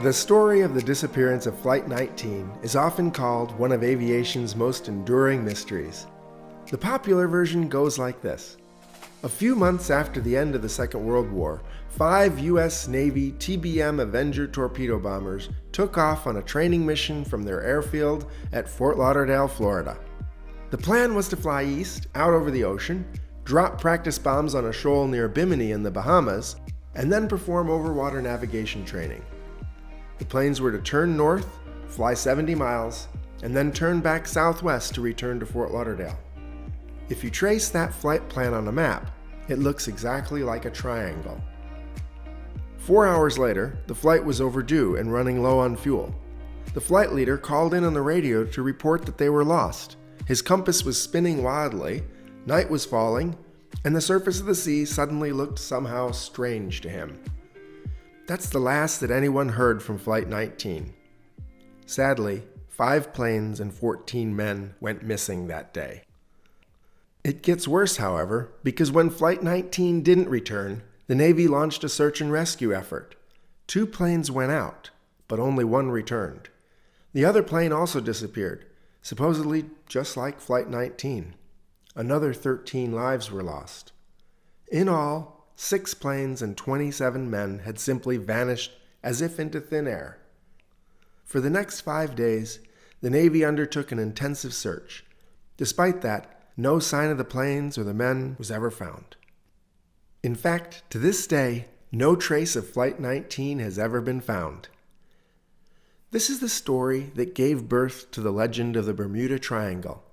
The story of the disappearance of Flight 19 is often called one of aviation's most enduring mysteries. The popular version goes like this. A few months after the end of the Second World War, 5 U.S. Navy TBM Avenger torpedo bombers took off on a training mission from their airfield at Fort Lauderdale, Florida. The plan was to fly east, out over the ocean, drop practice bombs on a shoal near Bimini in the Bahamas, and then perform overwater navigation training. The planes were to turn north, fly 70 miles, and then turn back southwest to return to Fort Lauderdale. If you trace that flight plan on a map, it looks exactly like a triangle. 4 hours later, the flight was overdue and running low on fuel. The flight leader called in on the radio to report that they were lost. His compass was spinning wildly, night was falling, and the surface of the sea suddenly looked somehow strange to him. That's the last that anyone heard from Flight 19. Sadly, 5 planes and 14 men went missing that day. It gets worse, however, because when Flight 19 didn't return, the Navy launched a search and rescue effort. 2 planes went out, but only 1 returned. The other plane also disappeared, supposedly just like Flight 19. Another 13 lives were lost. In all, 6 planes and 27 men had simply vanished as if into thin air. For the next 5 days, the Navy undertook an intensive search. Despite that, no sign of the planes or the men was ever found. In fact, to this day, no trace of Flight 19 has ever been found. This is the story that gave birth to the legend of the Bermuda Triangle.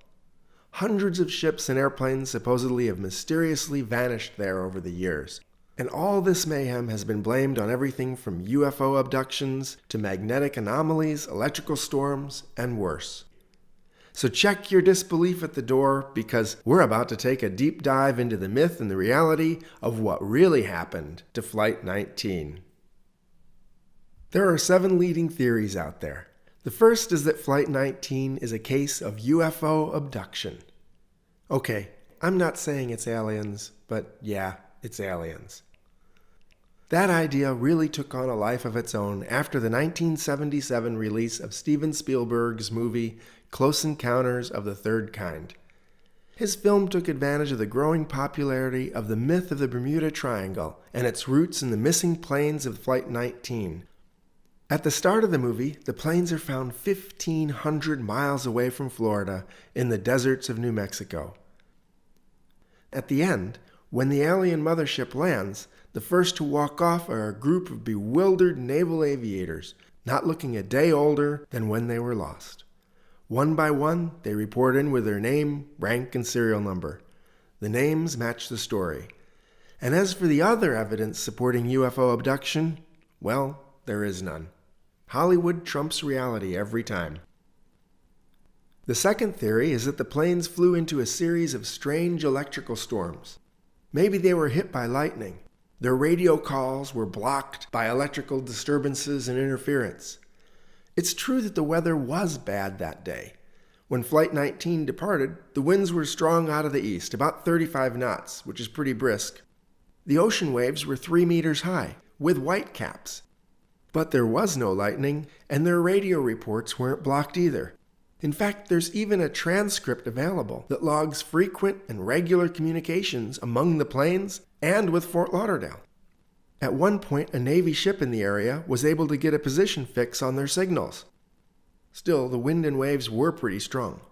Hundreds of ships and airplanes supposedly have mysteriously vanished there over the years. And all this mayhem has been blamed on everything from UFO abductions to magnetic anomalies, electrical storms, and worse. So check your disbelief at the door, because we're about to take a deep dive into the myth and the reality of what really happened to Flight 19. There are 7 leading theories out there. The first is that Flight 19 is a case of UFO abduction. Okay, I'm not saying it's aliens, but yeah, it's aliens. That idea really took on a life of its own after the 1977 release of Steven Spielberg's movie Close Encounters of the Third Kind. His film took advantage of the growing popularity of the myth of the Bermuda Triangle and its roots in the missing planes of Flight 19. At the start of the movie, the planes are found 1,500 miles away from Florida in the deserts of New Mexico. At the end, when the alien mothership lands, the first to walk off are a group of bewildered naval aviators, not looking a day older than when they were lost. One by one, they report in with their name, rank, and serial number. The names match the story. And as for the other evidence supporting UFO abduction, well, there is none. Hollywood trumps reality every time. The second theory is that the planes flew into a series of strange electrical storms. Maybe they were hit by lightning. Their radio calls were blocked by electrical disturbances and interference. It's true that the weather was bad that day. When Flight 19 departed, the winds were strong out of the east, about 35 knots, which is pretty brisk. The ocean waves were 3 meters high, with white caps. But there was no lightning, and their radio reports weren't blocked either. In fact, there's even a transcript available that logs frequent and regular communications among the planes and with Fort Lauderdale. At one point, a Navy ship in the area was able to get a position fix on their signals. Still, the wind and waves were pretty strong.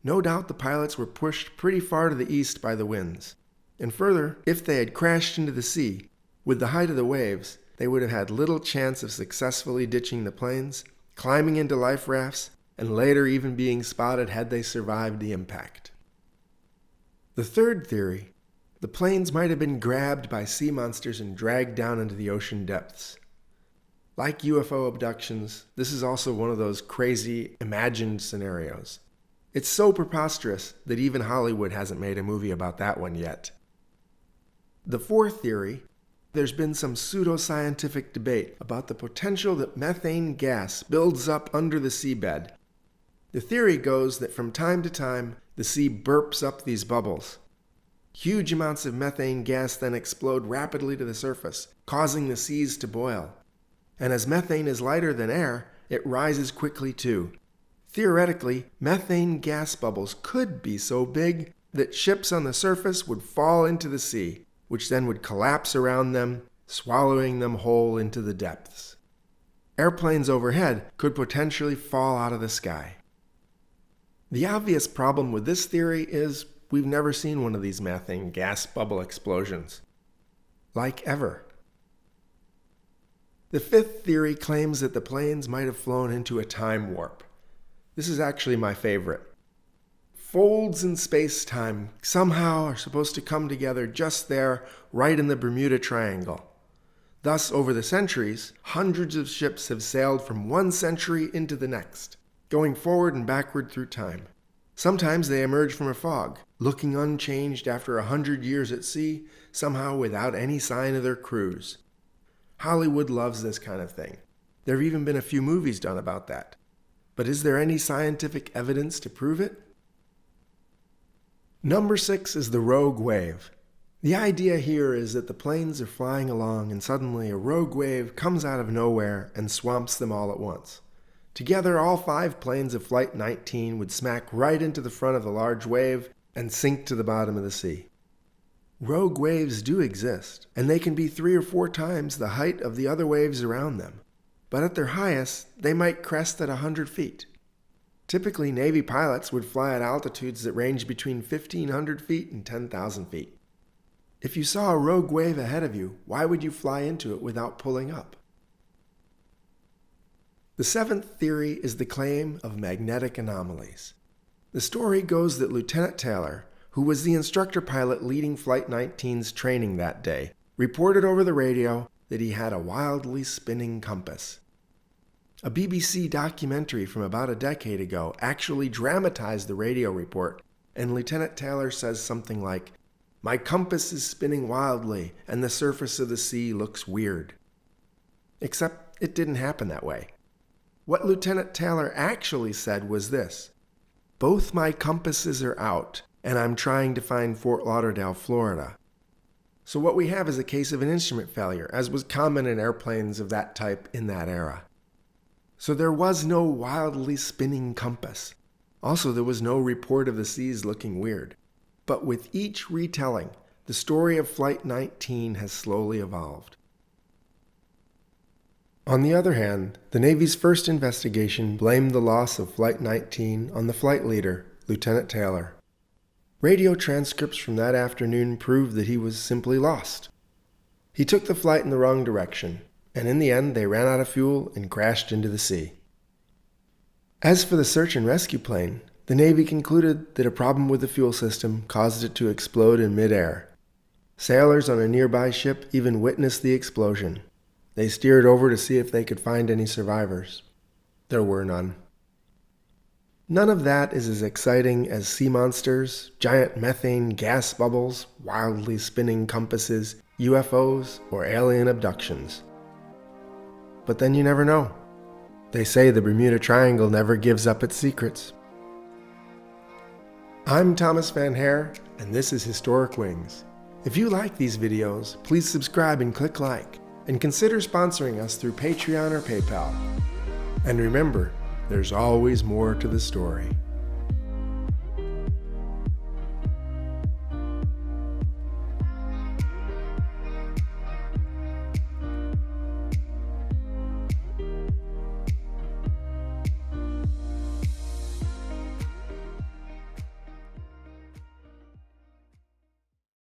No doubt the pilots were pushed pretty far to the east by the winds. And further, if they had crashed into the sea, with the height of the waves, they would have had little chance of successfully ditching the planes, climbing into life rafts, and later even being spotted had they survived the impact. The third theory, the planes might have been grabbed by sea monsters and dragged down into the ocean depths. Like UFO abductions, this is also one of those crazy, imagined scenarios. It's so preposterous that even Hollywood hasn't made a movie about that one yet. The fourth theory, there's been some pseudoscientific debate about the potential that methane gas builds up under the seabed. The theory goes that from time to time, the sea burps up these bubbles. Huge amounts of methane gas then explode rapidly to the surface, causing the seas to boil. And as methane is lighter than air, it rises quickly too. Theoretically, methane gas bubbles could be so big that ships on the surface would fall into the sea, which then would collapse around them, swallowing them whole into the depths. Airplanes overhead could potentially fall out of the sky. The obvious problem with this theory is we've never seen one of these methane gas bubble explosions. Like ever. The fifth theory claims that the planes might have flown into a time warp. This is actually my favorite. Folds in space-time somehow are supposed to come together just there, right in the Bermuda Triangle. Thus, over the centuries, hundreds of ships have sailed from one century into the next, going forward and backward through time. Sometimes they emerge from a fog, looking unchanged after 100 years at sea, somehow without any sign of their crews. Hollywood loves this kind of thing. There have even been a few movies done about that. But is there any scientific evidence to prove it? Number 6 is the rogue wave. The idea here is that the planes are flying along and suddenly a rogue wave comes out of nowhere and swamps them all at once. Together, all 5 planes of Flight 19 would smack right into the front of the large wave and sink to the bottom of the sea. Rogue waves do exist, and they can be 3 or 4 times the height of the other waves around them. But at their highest, they might crest at 100 feet. Typically, Navy pilots would fly at altitudes that range between 1,500 feet and 10,000 feet. If you saw a rogue wave ahead of you, why would you fly into it without pulling up? The 7th theory is the claim of magnetic anomalies. The story goes that Lieutenant Taylor, who was the instructor pilot leading Flight 19's training that day, reported over the radio that he had a wildly spinning compass. A BBC documentary from about a decade ago actually dramatized the radio report, and Lieutenant Taylor says something like, "My compass is spinning wildly, and the surface of the sea looks weird." Except it didn't happen that way. What Lieutenant Taylor actually said was this: "Both my compasses are out, and I'm trying to find Fort Lauderdale, Florida." So what we have is a case of an instrument failure, as was common in airplanes of that type in that era. So there was no wildly spinning compass. Also, there was no report of the seas looking weird. But with each retelling, the story of Flight 19 has slowly evolved. On the other hand, the Navy's first investigation blamed the loss of Flight 19 on the flight leader, Lieutenant Taylor. Radio transcripts from that afternoon proved that he was simply lost. He took the flight in the wrong direction, and in the end they ran out of fuel and crashed into the sea. As for the search and rescue plane, the Navy concluded that a problem with the fuel system caused it to explode in midair. Sailors on a nearby ship even witnessed the explosion. They steered over to see if they could find any survivors. There were none. None of that is as exciting as sea monsters, giant methane gas bubbles, wildly spinning compasses, UFOs, or alien abductions. But then you never know. They say the Bermuda Triangle never gives up its secrets. I'm Thomas Van Hare, and this is Historic Wings. If you like these videos, please subscribe and click like, and consider sponsoring us through Patreon or PayPal. And remember, there's always more to the story.